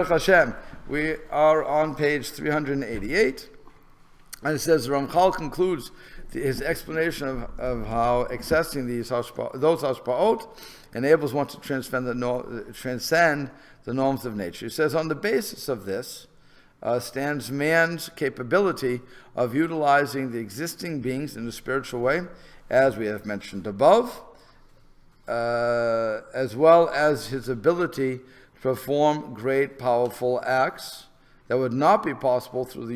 Hashem, we are on page 388, and it says Ramchal concludes his explanation of how accessing those hashpa'ot enables one to transcend the norms of nature. He says, on the basis of this stands man's capability of utilizing the existing beings in a spiritual way, as we have mentioned above, as well as his ability to perform great, powerful acts that would not be possible through the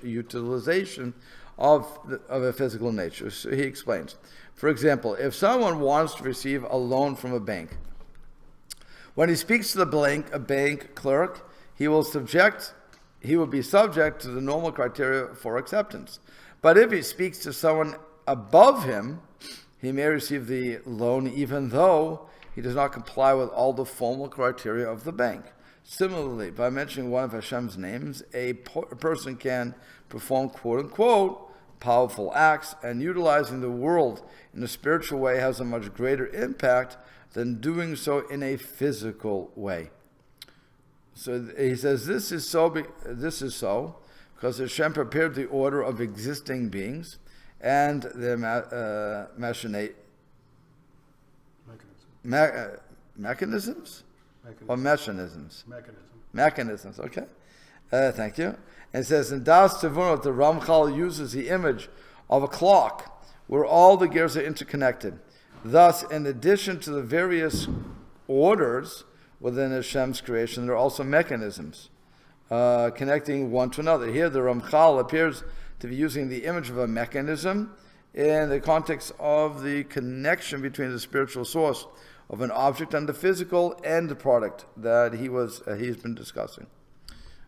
utilization of a physical nature. So he explains. For example, if someone wants to receive a loan from a bank, when he speaks to the bank clerk, he will be subject to the normal criteria for acceptance. But if he speaks to someone above him, he may receive the loan even though he does not comply with all the formal criteria of the bank. Similarly, by mentioning one of Hashem's names, a person can perform quote-unquote powerful acts, and utilizing the world in a spiritual way has a much greater impact than doing so in a physical way. So he says this is so because Hashem prepared the order of existing beings and their mechanisms? Or mechanisms? Mechanisms, okay. Thank you. And it says, in Das Tevunot, the Ramchal uses the image of a clock where all the gears are interconnected. Thus, in addition to the various orders within Hashem's creation, there are also mechanisms connecting one to another. Here, the Ramchal appears to be using the image of a mechanism in the context of the connection between the spiritual source of an object and the physical end product that he's been discussing.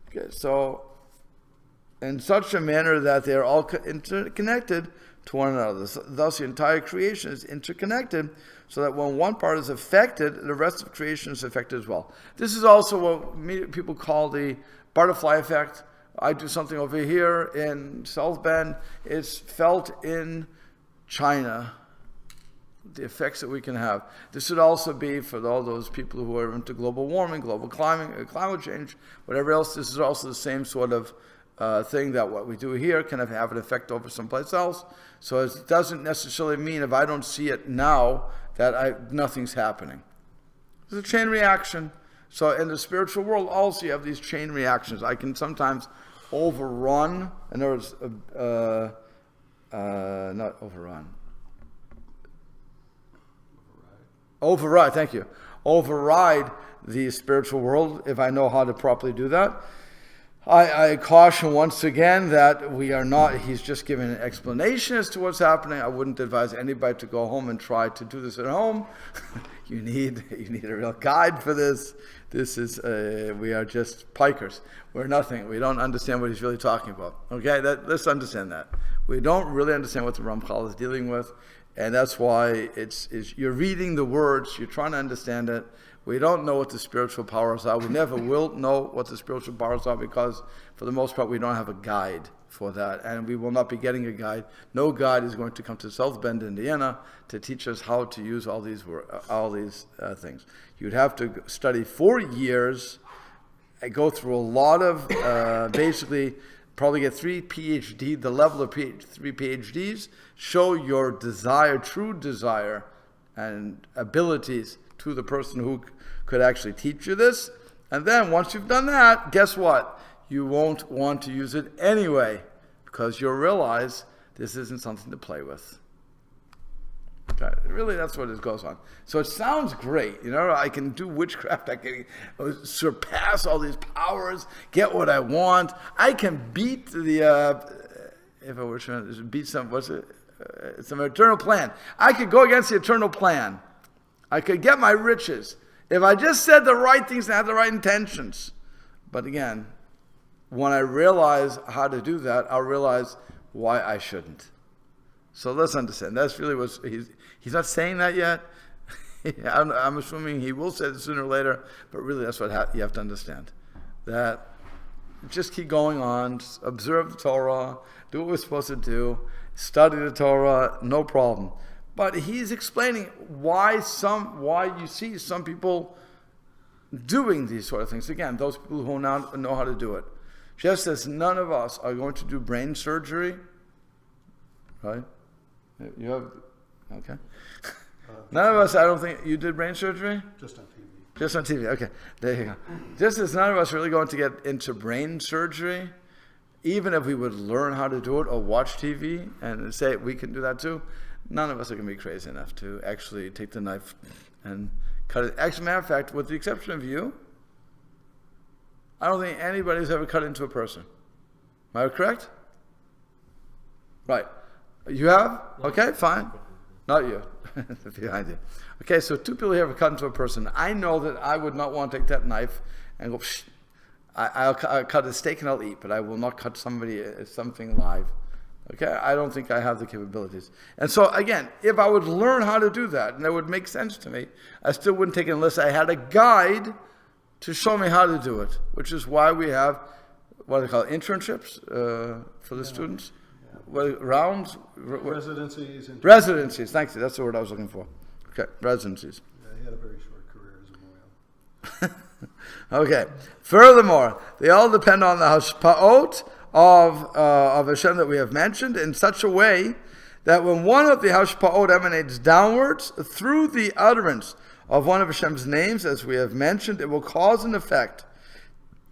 Okay, so in such a manner that they are all interconnected to one another. Thus, the entire creation is interconnected, so that when one part is affected, the rest of creation is affected as well. This is also what people call the butterfly effect. I do something over here in South Bend. It's felt in China, the effects that we can have. This would also be for all those people who are into global warming, global climate change, whatever else. This is also the same sort of thing that what we do here can have an effect over someplace else. So it doesn't necessarily mean if I don't see it now that nothing's happening. It's a chain reaction. So in the spiritual world also you have these chain reactions. I can sometimes overrun, in other words, not overrun. Override, thank you. Override the spiritual world if I know how to properly do that. I caution once again that we are not, he's just giving an explanation as to what's happening. I wouldn't advise anybody to go home and try to do this at home. You need a real guide for this. This is, we are just pikers. We're nothing. We don't understand what he's really talking about. Okay, let's understand that. We don't really understand what the Ramchal is dealing with, and that's why you're reading the words, you're trying to understand it. We don't know what the spiritual powers are. We never will know what the spiritual powers are because, for the most part, we don't have a guide for that. And we will not be getting a guide. No guide is going to come to South Bend, Indiana, to teach us how to use all these things. You'd have to study 4 years, go through a lot of, basically, probably get 3 PhD, the level of 3 PhDs, show your desire, true desire, and abilities to the person who could actually teach you this. And then once you've done that, guess what? You won't want to use it anyway because you'll realize this isn't something to play with. Okay. Really, that's what it goes on. So it sounds great. I can do witchcraft. I can surpass all these powers, get what I want. I can beat if I were trying to beat some eternal plan. I could go against the eternal plan. I could get my riches if I just said the right things and had the right intentions. But again, when I realize how to do that, I'll realize why I shouldn't. So let's understand. That's really what he's not saying that yet. I'm assuming he will say it sooner or later, but really that's what you have to understand. That just keep going on, observe the Torah, do what we're supposed to do, study the Torah, no problem. But he's explaining why you see some people doing these sort of things. Again, those people who know how to do it. Just as none of us are going to do brain surgery, right? You have, okay. None of us, I don't think, you did brain surgery? Just on TV. Just on TV, okay. There you go. Just as none of us are really going to get into brain surgery, even if we would learn how to do it or watch TV and say we can do that too, none of us are going to be crazy enough to actually take the knife and cut it. Actually, matter of fact, with the exception of you, I don't think anybody's ever cut into a person. Am I correct? Right. You have? Okay, fine. Not you. Behind you. Okay, so two people here have cut into a person. I know that I would not want to take that knife and go, psh, I'll cut a steak and I'll eat, but I will not cut something live. Okay, I don't think I have the capabilities. And so again, if I would learn how to do that, and that would make sense to me, I still wouldn't take it unless I had a guide to show me how to do it, which is why we have, what do they call it, internships for the students? Well, rounds? Residencies. Residencies, thank you, that's the word I was looking for. Okay, residencies. Yeah, he had a very short career as a Moyle. Okay. Furthermore, they all depend on the hashpa'ot of Hashem that we have mentioned in such a way that when one of the hashpa'ot emanates downwards through the utterance of one of Hashem's names, as we have mentioned, it will cause an effect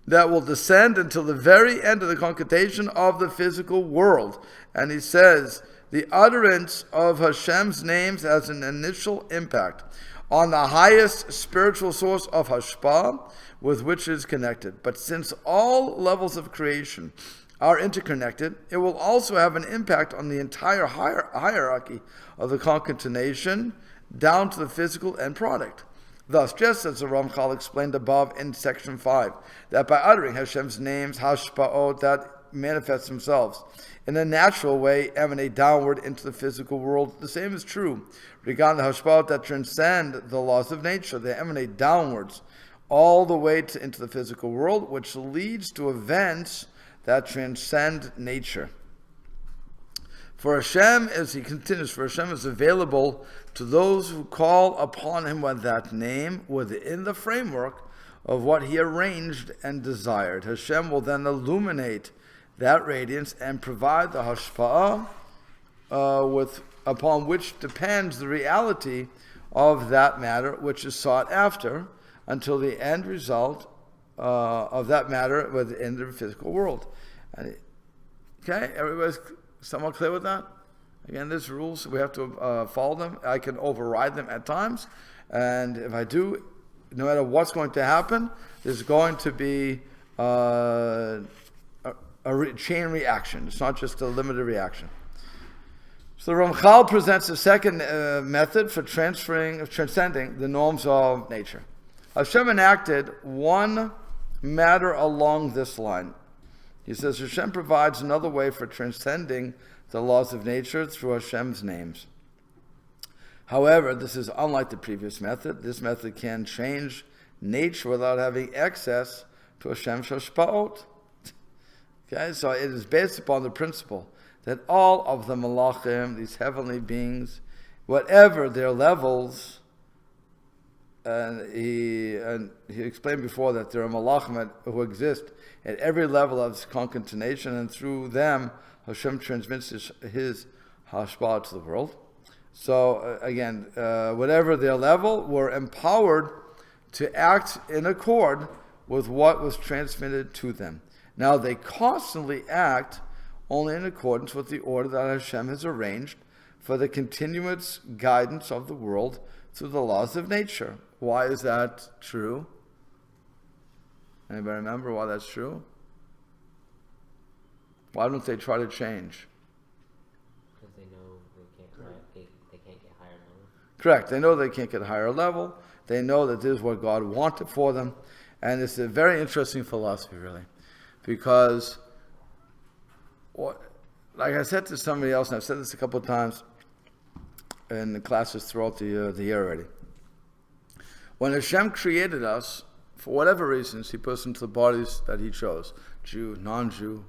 that will descend until the very end of the concatenation of the physical world. And he says, the utterance of Hashem's names has an initial impact on the highest spiritual source of hashpah with which it is connected. But since all levels of creation are interconnected, it will also have an impact on the entire hierarchy of the concatenation down to the physical end product. Thus, just as the Ramchal explained above in section 5, that by uttering Hashem's names, hashpa'ot, that manifest themselves in a natural way, emanate downward into the physical world. The same is true regarding the hashpa'ot that transcend the laws of nature. They emanate downwards all the way into the physical world, which leads to events that transcend nature. For Hashem, as he continues, for Hashem is available to those who call upon him with that name within the framework of what he arranged and desired. Hashem will then illuminate that radiance and provide the hashpa'ah upon which depends the reality of that matter which is sought after, until the end result of that matter within the physical world. Okay, everybody's somewhat clear with that? Again, there's rules, we have to follow them. I can override them at times, and if I do, no matter what's going to happen, there's going to be a chain reaction. It's not just a limited reaction. So the Ramchal presents a second method for transcending the norms of nature. Hashem enacted one matter along this line. He says Hashem provides another way for transcending the laws of nature through Hashem's names. However, this is unlike the previous method. This method can change nature without having access to Hashem's hashpa'ot. Okay, so it is based upon the principle that all of the malachim, these heavenly beings, whatever their levels, and he explained before that there are malachim who exist at every level of concatenation, and through them Hashem transmits his hashpa'ah to the world. So again, whatever their level, were empowered to act in accord with what was transmitted to them. Now they constantly act only in accordance with the order that Hashem has arranged for the continuous guidance of the world through the laws of nature. Why is that true? Anybody remember why that's true? Why don't they try to change? Because they know they can't get higher level. Correct. They know they can't get a higher level. They know that this is what God wanted for them. And it's a very interesting philosophy, really. Because, like I said to somebody else, and I've said this a couple of times in the classes throughout the year already. When Hashem created us, for whatever reasons, he put us into the bodies that he chose. Jew, non-Jew,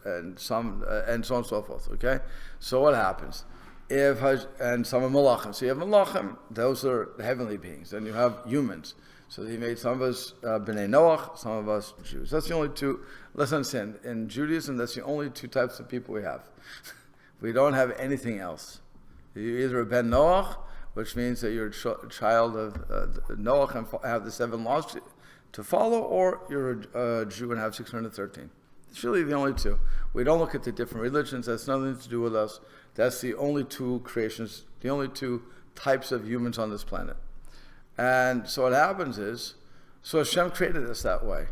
and so on and so forth, okay? So what happens? And some are malachim. So you have malachim, those are heavenly beings. Then you have humans. So he made some of us B'nai Noach, some of us Jews. That's the only two. Let's understand. In Judaism, that's the only two types of people we have. We don't have anything else. You're either a Ben Noach, which means that you're a child of Noach and have the 7 laws to follow, or you're a Jew and have 613. It's really the only two. We don't look at the different religions. That's nothing to do with us. That's the only two creations, the only two types of humans on this planet. And so what happens is, so Hashem created us that way.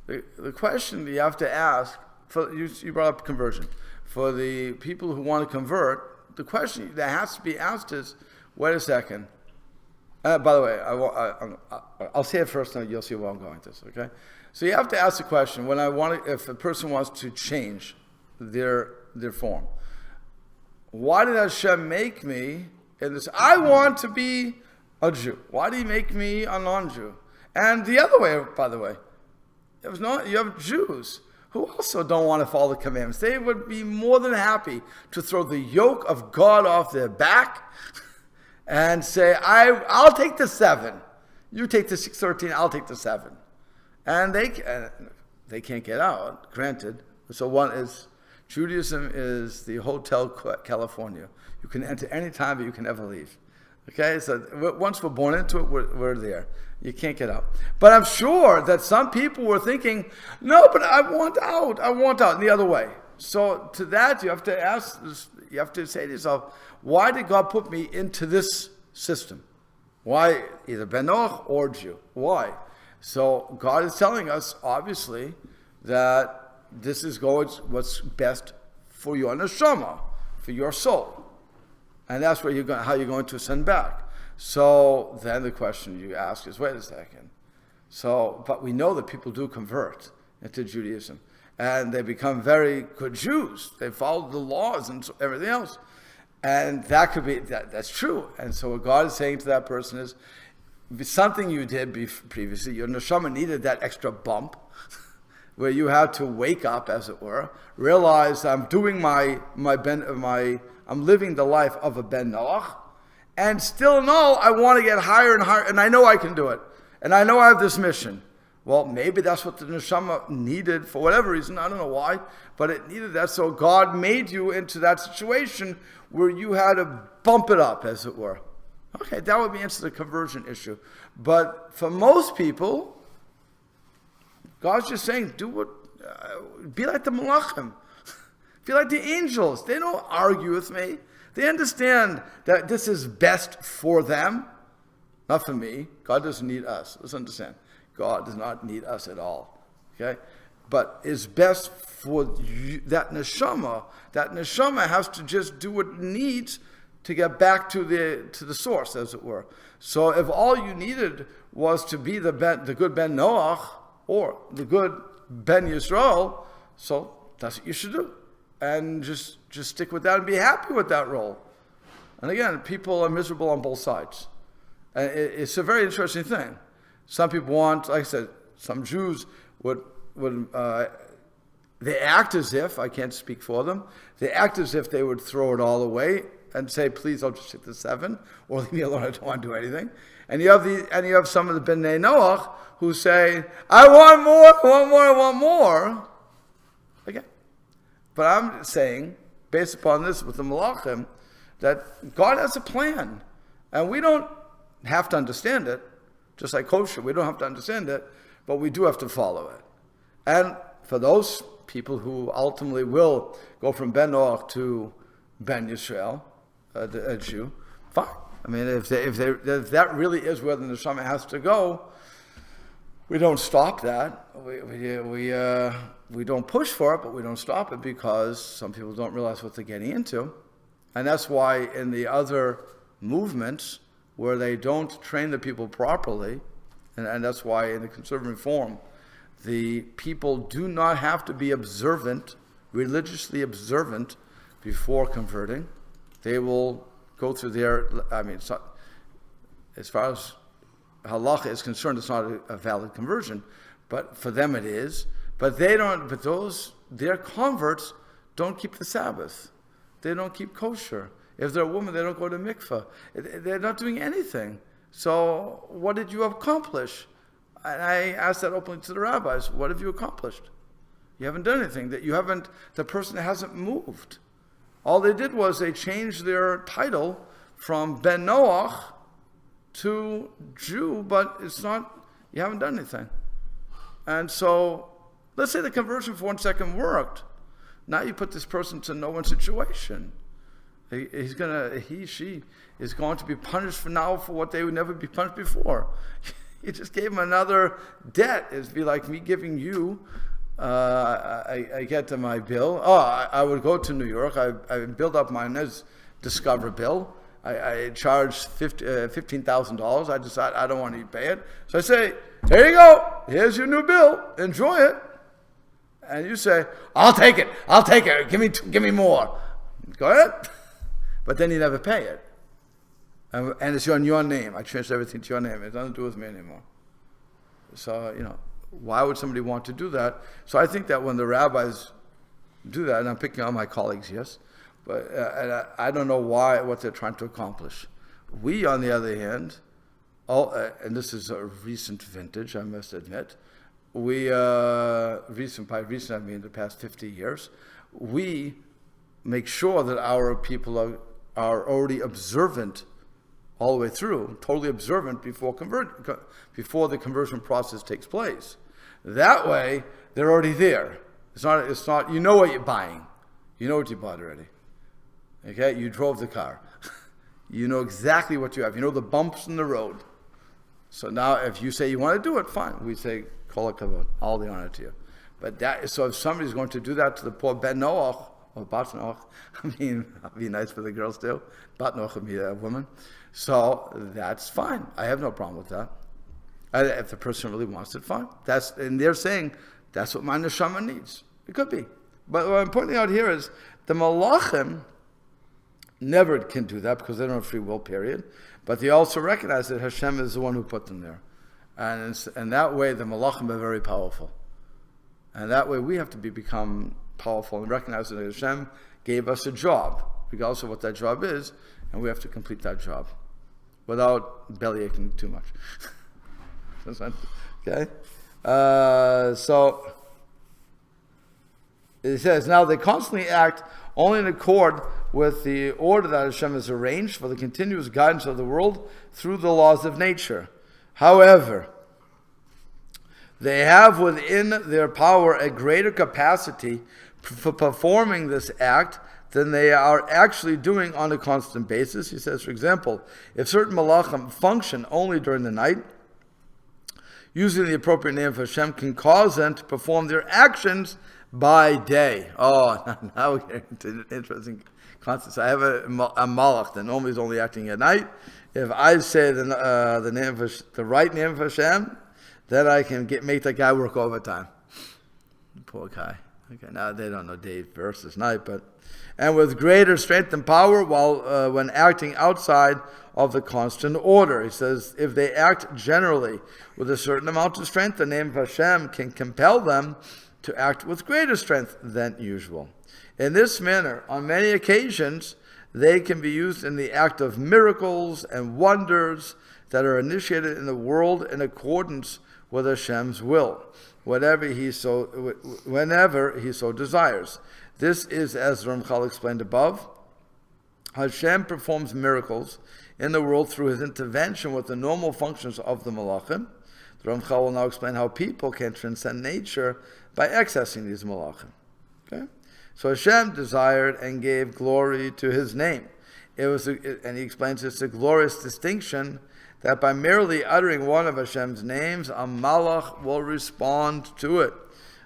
The question you have to ask, you brought up conversion. For the people who want to convert, the question that has to be asked is, wait a second. By the way, I'll say it first, and you'll see where I'm going with this, okay? So you have to ask the question, if a person wants to change their form, why did Hashem make me in this? I want to be a Jew. Why did he make me a non-Jew? And the other way, by the way, you have Jews who also don't want to follow the commandments. They would be more than happy to throw the yoke of God off their back and say, I'll take the 7. You take the 613, I'll take the 7. And they can't get out, granted. So one is, Judaism is the Hotel California. You can enter any time, but you can never leave. Okay, so once we're born into it, we're there. You can't get out. But I'm sure that some people were thinking, no, but I want out, and the other way. So to that, you have to say to yourself, why did God put me into this system? Why either Ben Noach or Jew? Why? So God is telling us, obviously, that this is what's best for your neshama, for your soul. And that's where how you're going to ascend back. So then the question you ask is, wait a second. But we know that people do convert into Judaism. And they become very good Jews. They follow the laws and everything else. And that's true. And so what God is saying to that person is, something you did previously, your neshama needed that extra bump, where you had to wake up, as it were, realize I'm doing I'm living the life of a Ben Noach, and still know I want to get higher and higher, and I know I can do it, and I know I have this mission. Well, maybe that's what the neshama needed for whatever reason. I don't know why, but it needed that. So God made you into that situation where you had to bump it up, as it were. Okay, that would be answer the conversion issue. But for most people, God's just saying, be like the malachim. Be like the angels. They don't argue with me. They understand that this is best for them, not for me. God doesn't need us. Let's understand. God does not need us at all. Okay? But is best for you, that neshama. That neshama has to just do what it needs to get back to the source, as it were. So if all you needed was to be the good Ben Noach or the good Ben Yisrael, so that's what you should do. And just stick with that and be happy with that role. And again, people are miserable on both sides. And it's a very interesting thing. Some people want, like I said, some Jews would they act as if, I can't speak for them, they act as if they would throw it all away and say, please, I'll just take the 7, or leave me alone, I don't want to do anything. And you have some of the B'nai Noach who say, I want more. Okay. But I'm saying, based upon this with the Malachim, that God has a plan. And we don't have to understand it, just like kosher, we don't have to understand it, but we do have to follow it. And for those people who ultimately will go from Ben Noach to Ben Yisrael, a Jew, fine. I mean, if that really is where the neshama has to go, we don't stop that. We don't push for it, but we don't stop it because some people don't realize what they're getting into. And that's why in the other movements where they don't train the people properly, and that's why in the conservative reform, the people do not have to be religiously observant before converting. They will go through as far as halacha is concerned, it's not a valid conversion, but for them it is. But their converts don't keep the Sabbath. They don't keep kosher. If they're a woman, they don't go to mikveh. They're not doing anything. So what did you accomplish? And I asked that openly to the rabbis. What have you accomplished? You haven't done anything. The person hasn't moved. All they did was they changed their title from Ben Noach to Jew, but it's not, you haven't done anything. And so, let's say the conversion for 1 second worked. Now you put this person to no one situation. She is going to be punished for now for what they would never be punished before. You just gave them another debt. It'd be like me giving you, I get to my bill. I would go to New York. I build up my Discover bill. I charge $15,000. I decide I don't want to pay it. So I say, here you go. Here's your new bill. Enjoy it. And you say, I'll take it. Give me more. Go ahead. But then you never pay it. And it's on your name. I changed everything to your name. It has nothing to do with me anymore. So, why would somebody want to do that? So I think that when the rabbis do that, and I'm picking on my colleagues, yes, but I don't know what they're trying to accomplish. We, on the other hand, and this is a recent vintage, I must admit, by recent I mean the past 50 years, we make sure that our people are already observant all the way through, totally observant before the conversion process takes place. That way, they're already there. It's not. You know what you're buying. You know what you bought already. Okay, you drove the car. You know exactly what you have. You know the bumps in the road. So now, if you say you want to do it, fine. We say kol hakavod, all the honor to you. But so if somebody's going to do that to the poor Ben Noach or Bat Noach, it'd be nice for the girls too. Bat Noach would be a woman. So that's fine. I have no problem with that. If the person really wants it, fine. And they're saying that's what my neshama needs. It could be. But what I'm pointing out here is the malachim never can do that because they don't have free will, period. But they also recognize that Hashem is the one who put them there. And that way the malachim are very powerful. And that way we have to become powerful and recognize that Hashem gave us a job, regardless of what that job is, and we have to complete that job without bellyaching too much. Okay? So it says, now they constantly act only in accord with the order that Hashem has arranged for the continuous guidance of the world through the laws of nature. However, they have within their power a greater capacity for performing this act than they are actually doing on a constant basis. He says, for example, if certain malachim function only during the night, using the appropriate name of Hashem can cause them to perform their actions by day. Oh, now we're getting into interesting concepts. I have a malach that normally is only acting at night. If I say the name of the right name of Hashem, then I can make that guy work overtime. Poor guy. Okay, now they don't know day versus night, and with greater strength and power while when acting outside of the constant order. He says, if they act generally with a certain amount of strength, the name of Hashem can compel them to act with greater strength than usual. In this manner, on many occasions, they can be used in the act of miracles and wonders that are initiated in the world in accordance with Hashem's will, whenever he so desires. This is, as Ramchal explained above, Hashem performs miracles in the world through his intervention with the normal functions of the malachim. The Ramchal will now explain how people can transcend nature by accessing these malachim. Okay? So Hashem desired and gave glory to his name. And he explains it's a glorious distinction that by merely uttering one of Hashem's names, a malach will respond to it.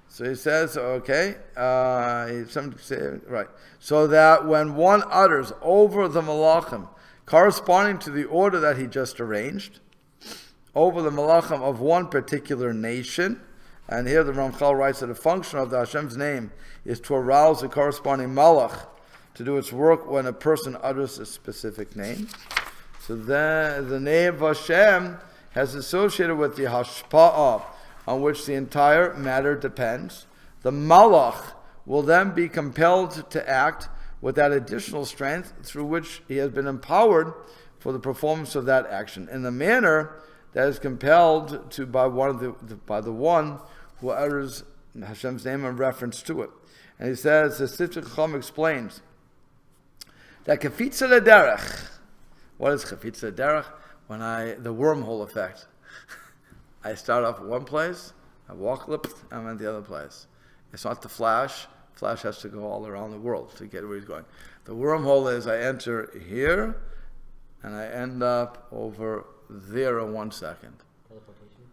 So he says, okay, right. So that when one utters over the malachim, corresponding to the order that he just arranged, over the malachim of one particular nation, and here the Ramchal writes that the function of the Hashem's name is to arouse the corresponding malach to do its work when a person utters a specific name. So then the name of Hashem has associated with the hashpa'ah, on which the entire matter depends. The malach will then be compelled to act with that additional strength through which he has been empowered for the performance of that action, in the manner that is compelled to by the one who utters Hashem's name in reference to it. And he says, the Sifter Chacham explains that Kafitza Derech. What is Kafitza Derech? The wormhole effect. I start off at one place, I walk, I'm at the other place. It's not the Flash. Flash has to go all around the world to get where he's going. The wormhole is I enter here, and I end up over there in 1 second. Teleportation?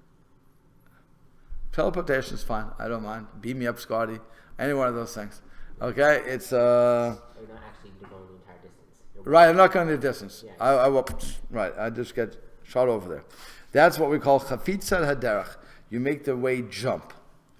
Teleportation is fine. I don't mind. Beam me up, Scotty. Any one of those things. Okay? It's You're not actually going the entire distance. right, I'm not going the distance. Yeah. I will, right, I just get shot over there. That's what we call Chafitza Haderech. You make the way jump.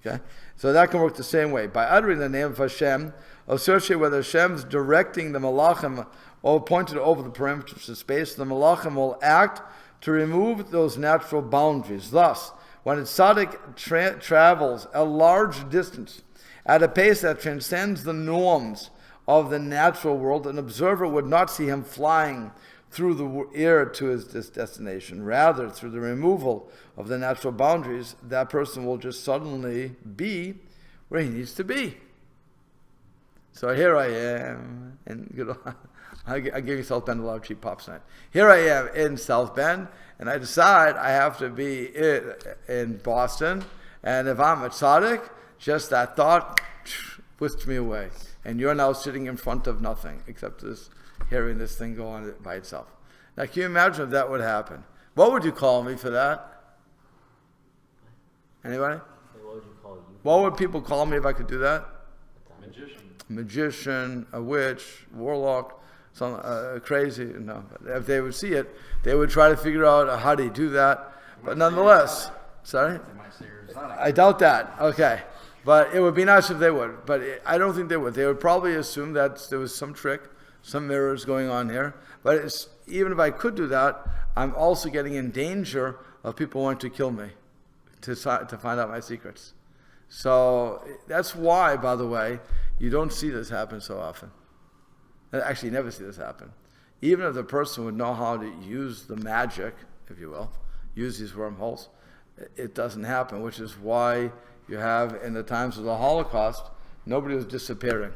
Okay? So that can work the same way. By uttering the name of Hashem, associate whether Hashem's directing the Malachim or pointed over the perimeters of space, the Malachim will act to remove those natural boundaries. Thus, when a tzaddik travels a large distance at a pace that transcends the norms of the natural world, an observer would not see him flying through the air to his destination. Rather, through the removal of the natural boundaries, that person will just suddenly be where he needs to be. So here I am, and I give you South Bend a lot of cheap pops tonight. Here I am in South Bend, and I decide I have to be in Boston, and if I'm a tzaddik, just that thought whisks me away. And you're now sitting in front of nothing, except hearing this thing go on by itself. Now, can you imagine if that would happen? What would you call me for that? Anybody? What would you call you? What would people call me if I could do that? Magician. A witch, warlock, some crazy. No, if they would see it, they would try to figure out how do you do that. But nonetheless, sorry? They might say you're exotic. I doubt that. Okay. But it would be nice if they would. But I don't think they would. They would probably assume that there was some trick, some mirrors going on here. But even if I could do that, I'm also getting in danger of people wanting to kill me to find out my secrets. So that's why, by the way, you don't see this happen so often. Actually, you never see this happen. Even if the person would know how to use the magic, if you will, use these wormholes, it doesn't happen, which is why you have, in the times of the Holocaust, nobody was disappearing.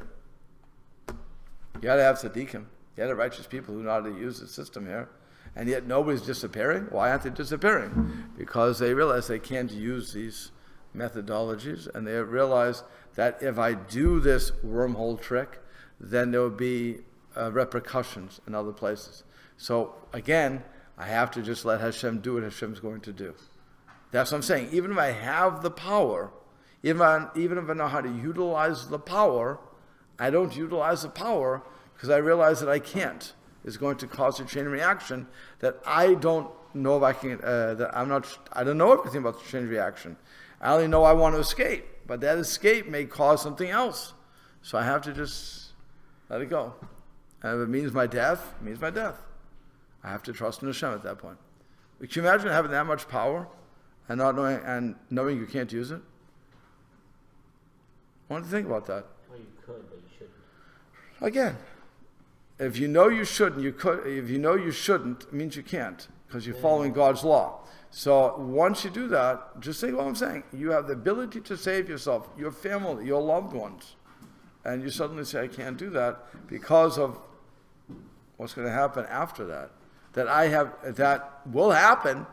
You had to have tzaddikim. You had righteous people who know how to use the system here. And yet nobody's disappearing. Why aren't they disappearing? Because they realize they can't use these methodologies, and they realize that if I do this wormhole trick, then there will be repercussions in other places. So again, I have to just let Hashem do what Hashem's going to do. That's what I'm saying. Even if I have the power, even if I know how to utilize the power, I don't utilize the power because I realize that I can't. It's going to cause a chain reaction that I don't know if I can. I don't know everything about the chain reaction. I only know I want to escape, but that escape may cause something else. So I have to just let it go. And if it means my death, it means my death. I have to trust in Hashem at that point. Can you imagine having that much power and not knowing you can't use it? I want to think about that. Well, you could, but you shouldn't. Again, if you know you shouldn't, you could. If you know you shouldn't, it means you can't because you're following God's law. So once you do that, just think what I'm saying. You have the ability to save yourself, your family, your loved ones. And you suddenly say, I can't do that because of what's going to happen after that. That will happen,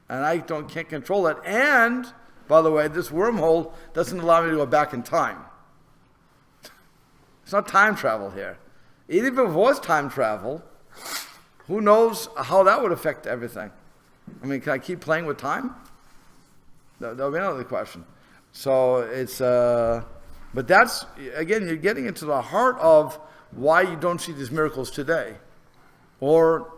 and I can't control it. And, by the way, this wormhole doesn't allow me to go back in time. It's not time travel here. Even if it was time travel, who knows how that would affect everything? I mean, can I keep playing with time? That'll be another question. So it's, but that's, again, you're getting into the heart of why you don't see these miracles today. Or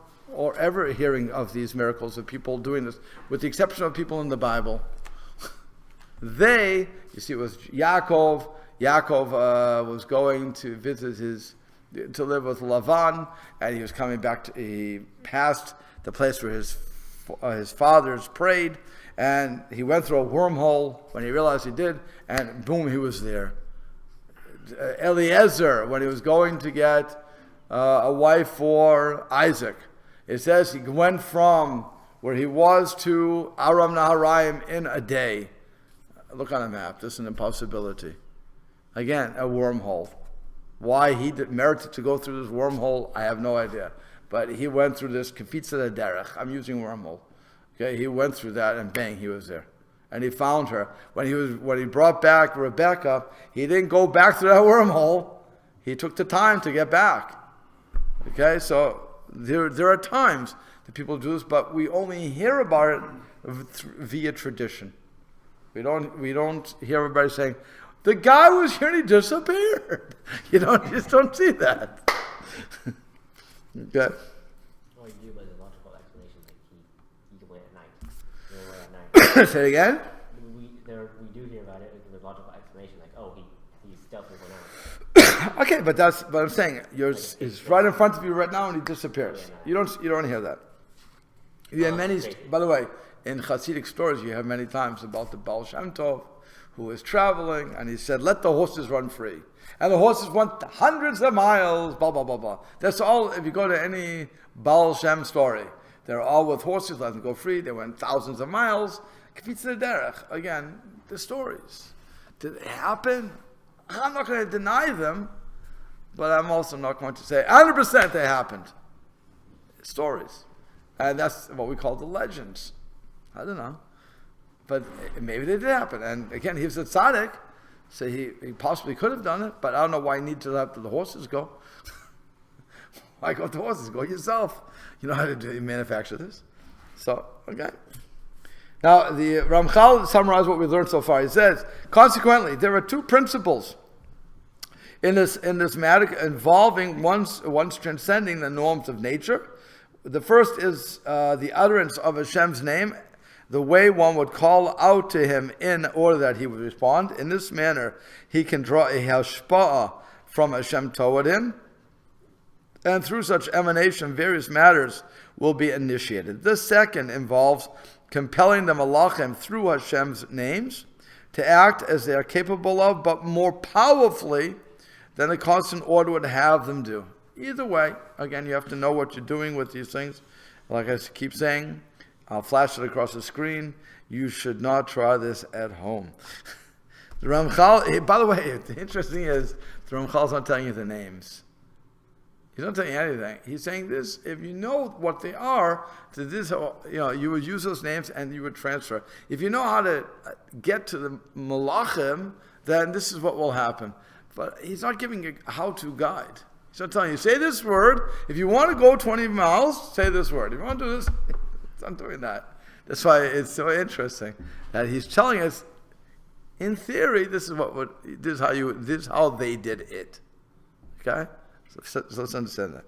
ever hearing of these miracles of people doing this, with the exception of people in the Bible. You see, it was Yaakov. Yaakov was going to to live with Lavan, and he was coming back. He passed the place where his fathers prayed, and he went through a wormhole when he realized he did, and boom, he was there. Eliezer, when he was going to get a wife for Isaac, it says he went from where he was to Aram Naharaim in a day. Look on a map. This is an impossibility. Again, a wormhole. Why he merited to go through this wormhole, I have no idea. But he went through this Kefitza Derech. I'm using wormhole. Okay, he went through that, and bang, he was there. And he found her. When he brought back Rebecca, he didn't go back through that wormhole. He took the time to get back. Okay, so there are times that people do this, but we only hear about it via tradition. We don't hear everybody saying, the guy was here and he disappeared. You just don't see that. Okay. Well, you do, but the logical explanation is he went at night. He went at night. Say it again? We do hear about it with the logical explanation, like, oh, he stealthily went out. Okay, but that's what I'm saying. He's right in front of you right now and he disappears. You don't hear that. You have many, by the way, in Hasidic stories you have many times about the Baal Shem Tov who was traveling and he said, let the horses run free. And the horses went hundreds of miles, blah, blah, blah, blah. That's all, if you go to any Baal Shem story, they're all with horses, let them go free. They went thousands of miles. Kefitza Derech, again, the stories. Did it happen? I'm not going to deny them, but I'm also not going to say 100% they happened. Stories. And that's what we call the legends. I don't know. But maybe they did happen. And again, he was a tzaddik, so he possibly could have done it, but I don't know why he needed to have the horses go. Why go with the horses? Go yourself. You know how to manufacture this. So, okay. Now, the Ramchal summarized what we learned so far. He says, consequently, there are two principles in this matter involving once transcending the norms of nature. The first is the utterance of Hashem's name, the way one would call out to him in order that he would respond. In this manner, he can draw a hashpa'ah from Hashem toward him, and through such emanation, various matters will be initiated. The second involves compelling the malachim through Hashem's names to act as they are capable of, but more powerfully than a constant order would have them do. Either way, again, you have to know what you're doing with these things. Like I keep saying, I'll flash it across the screen. You should not try this at home. The Ramchal, by the way, the interesting is, the Ramchal's not telling you the names. He's not telling you anything. He's saying this, if you know what they are, to this, you would use those names and you would transfer. If you know how to get to the malachim, then this is what will happen. But he's not giving a how-to guide. He's not telling you, say this word. If you want to go 20 miles, say this word. If you want to do this, he's not doing that. That's why it's so interesting that he's telling us, in theory, this is how they did it. Okay? So let's understand that.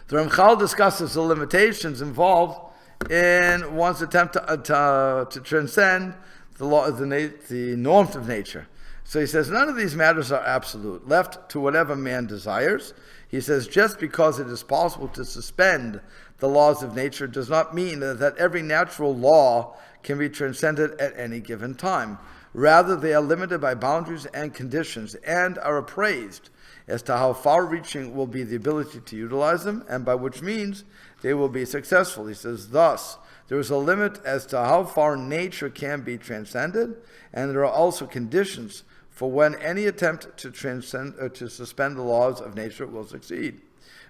The Ramchal discusses the limitations involved in one's attempt to transcend the norms of nature. So he says, none of these matters are absolute, left to whatever man desires. He says, just because it is possible to suspend the laws of nature does not mean that every natural law can be transcended at any given time. Rather, they are limited by boundaries and conditions and are appraised as to how far-reaching will be the ability to utilize them and by which means they will be successful. He says, thus, there is a limit as to how far nature can be transcended, and there are also conditions for when any attempt to transcend or to suspend the laws of nature will succeed.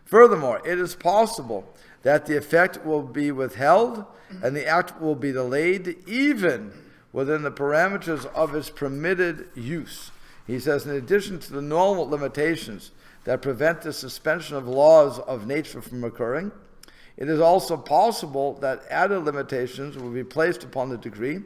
Furthermore, it is possible that the effect will be withheld and the act will be delayed even within the parameters of its permitted use. He says, in addition to the normal limitations that prevent the suspension of laws of nature from occurring, it is also possible that added limitations will be placed upon the degree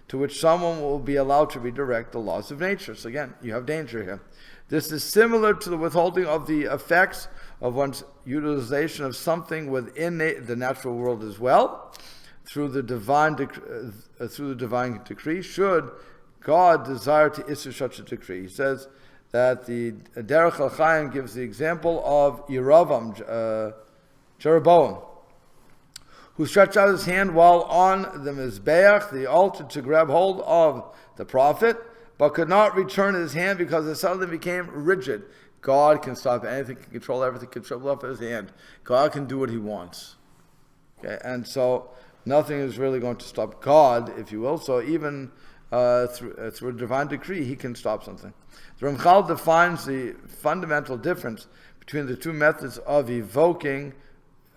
to which someone will be allowed to redirect the laws of nature. So again, you have danger here. This is similar to the withholding of the effects of one's utilization of something within the natural world as well, through the divine decree, should God desire to issue such a decree. He says that the Derech al-Chaim gives the example of Jeroboam, who stretched out his hand while on the Mizbeach, the altar, to grab hold of the prophet, but could not return his hand because it suddenly became rigid. God can stop anything, can control everything, control up his hand. God can do what he wants. Okay, and so nothing is really going to stop God, if you will. So even through a divine decree, he can stop something. The Ramchal defines the fundamental difference between the two methods of evoking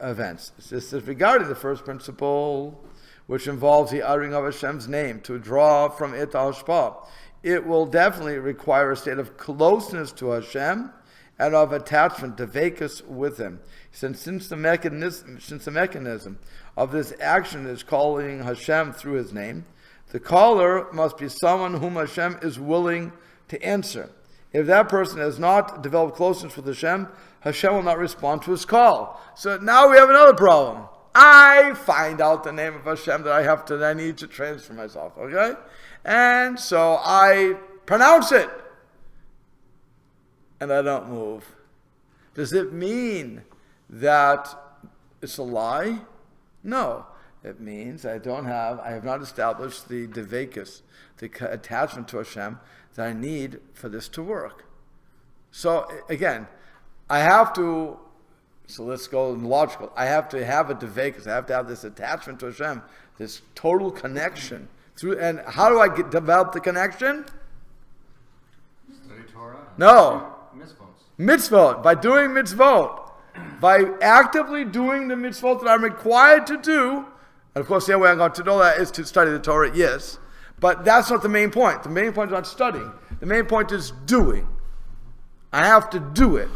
events. This is regarding the first principle, which involves the uttering of Hashem's name to draw from it hashpah. It will definitely require a state of closeness to Hashem and of attachment, devekus, with Him. Since the mechanism of this action is calling Hashem through His name, the caller must be someone whom Hashem is willing to answer. If that person has not developed closeness with Hashem, Hashem will not respond to his call. So now we have another problem. I find out the name of Hashem that I need to transfer myself, okay? And so I pronounce it. And I don't move. Does it mean that it's a lie? No. It means I have not established the devekus, the attachment to Hashem that I need for this to work. So again, so let's go in logical. I have to have a devekus. I have to have this attachment to Hashem, this total connection. And how do I develop the connection? Study Torah? No. Mitzvot. Mitzvot. By doing mitzvot. By actively doing the mitzvot that I'm required to do. And of course, the only way I'm going to know that is to study the Torah, yes. But that's not the main point. The main point is not studying. The main point is doing. I have to do it.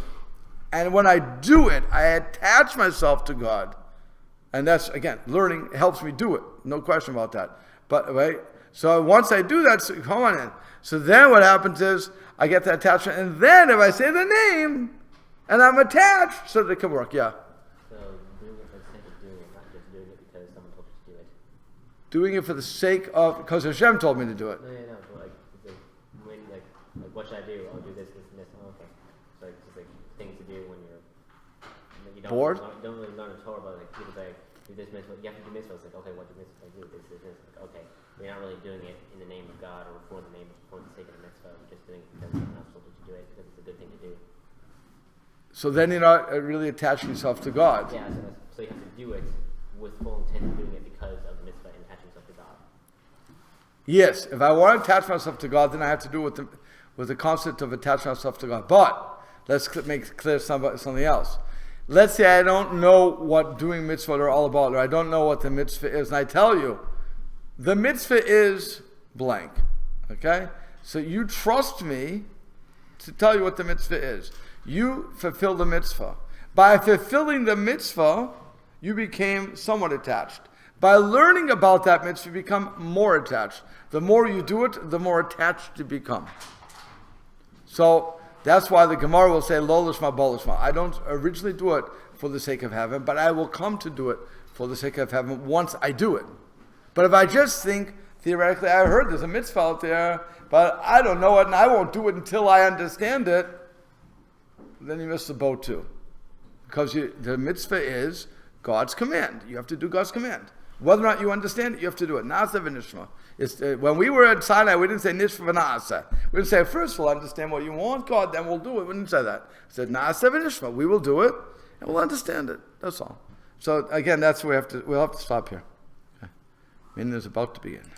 And when I do it, I attach myself to God. And that's, again, learning helps me do it. No question about that. But, right? So once I do that, come on in. So then what happens is, I get the attachment. And then if I say the name, and I'm attached, so it can work, yeah. So doing it for the sake of doing it, not just doing it because someone told you to do it. Doing it for the sake of, because Hashem told me to do it. No. But what should I do? I'll do this, and this. Oh, okay. So just like things to do when you don't Bored? Don't really learn a Torah, but like people say do this mitzvah. You have to do mitzvah. It's like okay, what do mitzvah do? This. Like okay, you're not really doing it in the name of God or for the sake of the mitzvah. You're just doing it because someone else told you to do it because it's a good thing to do. So then you're not really attaching yourself to God. Yeah. So you have to do it with full intent of doing it because of the mitzvah and attaching yourself to God. Yes, if I want to attach myself to God, then I have to do it with the concept of attaching myself to God. But let's make clear something else. Let's say I don't know what doing mitzvah are all about, or I don't know what the mitzvah is, and I tell you, the mitzvah is blank. Okay? So you trust me to tell you what the mitzvah is. You fulfill the mitzvah. By fulfilling the mitzvah, you became somewhat attached. By learning about that mitzvah, you become more attached. The more you do it, the more attached you become. So that's why the Gemara will say, Lo lishma bo lishma. I don't originally do it for the sake of heaven, but I will come to do it for the sake of heaven once I do it. But if I just think, theoretically, I heard there's a mitzvah out there, but I don't know it and I won't do it until I understand it, then you miss the boat too. Because the mitzvah is God's command. You have to do God's command. Whether or not you understand it, you have to do it. Na'aseh v'nishma. When we were at Sinai, we didn't say nishma v'na'aseh. We didn't say, first we'll understand what you want, God, then we'll do it. We didn't say that. We said, na'aseh v'nishma. We will do it, and we'll understand it. That's all. So again, that's where we'll have to stop here. Okay. Meaning is about to begin.